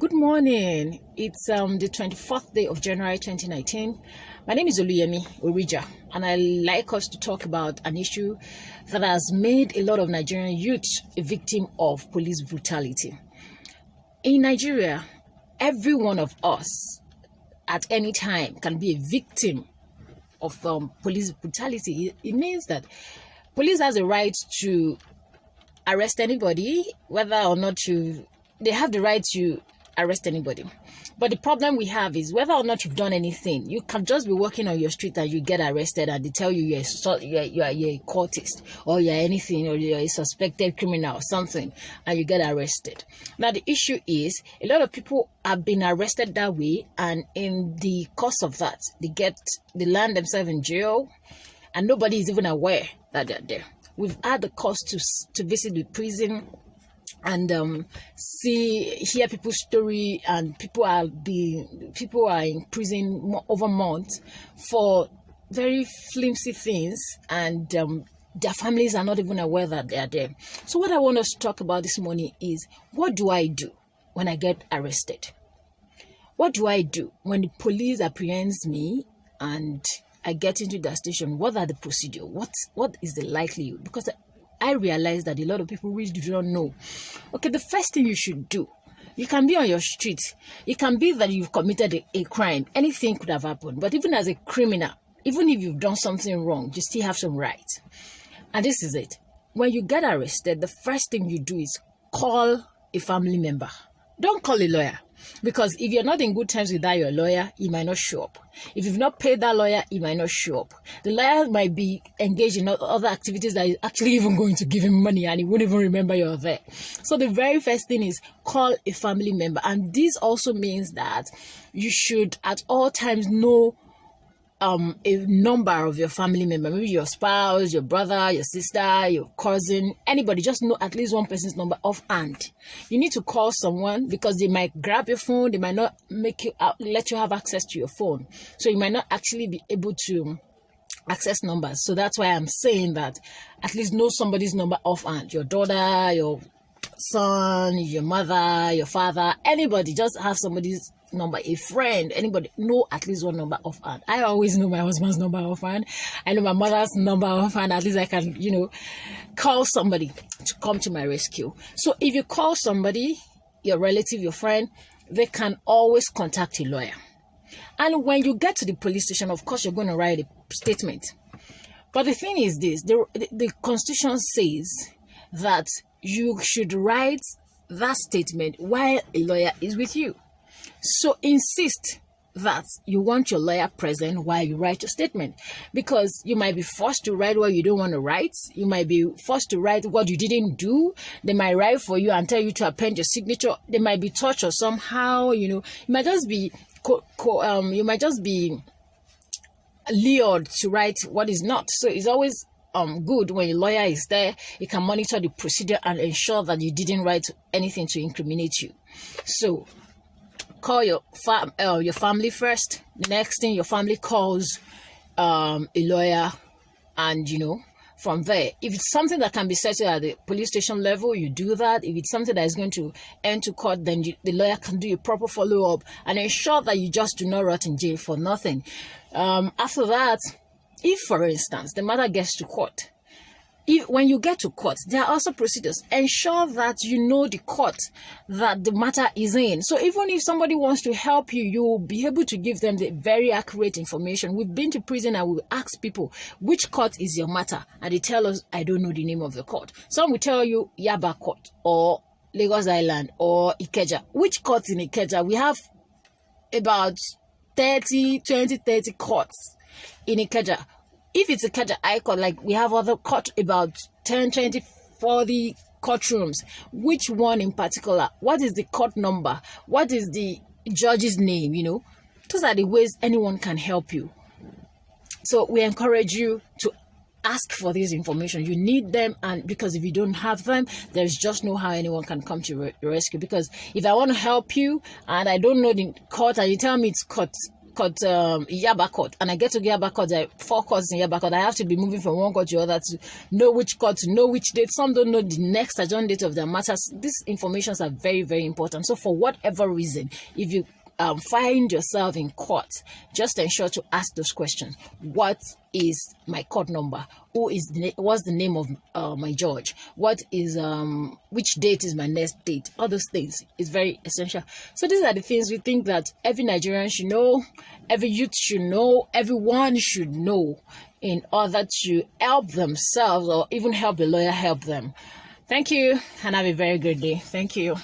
Good morning. It's the 24th day of January 2019. My name is Oluyemi Orija, and I like us to talk about an issue that has made a lot of Nigerian youth a victim of police brutality. In Nigeria, every one of us at any time can be a victim of police brutality. It means that police has a right to arrest anybody, whether or not they have the right to arrest anybody. But the problem we have is whether or not you've done anything. You can just be walking on your street and you get arrested and they tell you you're a cultist or you're anything, or you're a suspected criminal or something, and you get arrested. Now the issue is a lot of people have been arrested that way, and in the course of that they land themselves in jail and nobody is even aware that they're there. We've had the cost to visit the prison and hear people's story, and people are in prison over months for very flimsy things, and their families are not even aware that they are there. So what I want us to talk about this morning is, what do I do when I get arrested? What do I do when the police apprehends me and I get into the station? What are the procedure? What is the likelihood? Because I realize that a lot of people really do not know. Okay, the first thing you should do, you can be on your street. It can be that you've committed a crime. Anything could have happened. But even as a criminal, even if you've done something wrong, you still have some rights. And this is it. When you get arrested, the first thing you do is call a family member. Don't call a lawyer. Because if you're not in good terms with your lawyer, he might not show up. If you've not paid that lawyer, he might not show up. The lawyer might be engaged in other activities that is actually even going to give him money, and he won't even remember you're there. So the very first thing is call a family member. And this also means that you should at all times know a number of your family member, maybe your spouse, your brother, your sister, your cousin, anybody. Just know at least one person's number offhand. You need to call someone because they might grab your phone. They might not let you have access to your phone. So you might not actually be able to access numbers. So that's why I'm saying that at least know somebody's number offhand. Your daughter, your son, your mother, your father, anybody. Just have somebody's number, a friend, anybody, know at least one number offhand. I always know my husband's number offhand. I know my mother's number offhand. At least I can, call somebody to come to my rescue. So if you call somebody, your relative, your friend, they can always contact a lawyer. And when you get to the police station, of course, you're going to write a statement. But the thing is this, the Constitution says that you should write that statement while a lawyer is with you. So insist that you want your lawyer present while you write your statement, because you might be forced to write what you don't want to write. You might be forced to write what you didn't do. They might write for you and tell you to append your signature. They might be tortured somehow. You might just be lured to write what is not. So it's always good when your lawyer is there. He can monitor the procedure and ensure that you didn't write anything to incriminate you. So call your family first. The next thing, your family calls a lawyer, and from there, if it's something that can be settled at the police station level, you do that. If it's something that is going to end to court, then the lawyer can do a proper follow-up and ensure that you just do not rot in jail for nothing. After that, if, for instance, the matter gets to court, when you get to court, there are also procedures. Ensure that you know the court that the matter is in. So even if somebody wants to help you, you'll be able to give them the very accurate information. We've been to prison and we ask people, which court is your matter? And they tell us, I don't know the name of the court. Some will tell you Yaba Court or Lagos Island or Ikeja. Which court in Ikeja? We have about 30 courts in Ikeja. If it's a Ikeja High Court, like we have other court, about 10, 20, 40 courtrooms. Which one in particular? What is the court number? What is the judge's name? Those are the ways anyone can help you. So we encourage you to ask for this information. You need them, and because if you don't have them, there's just no how anyone can come to your rescue. Because if I want to help you and I don't know the court and you tell me it's court court, Yaba court, and I get to Yaba court, there are 4 courts in Yaba court. I have to be moving from one court to the other to know which court, to know which date. Some don't know the next adjourned date of their matters. These informations are very, very important. So for whatever reason, if you find yourself in court, just ensure to ask those questions. What is my court number? What's the name of my judge? What is which date is my next date? All those things is very essential. So these are the things we think that every Nigerian should know, every youth should know, everyone should know, in order to help themselves or even help the lawyer help them. Thank you, and have a very good day. Thank you.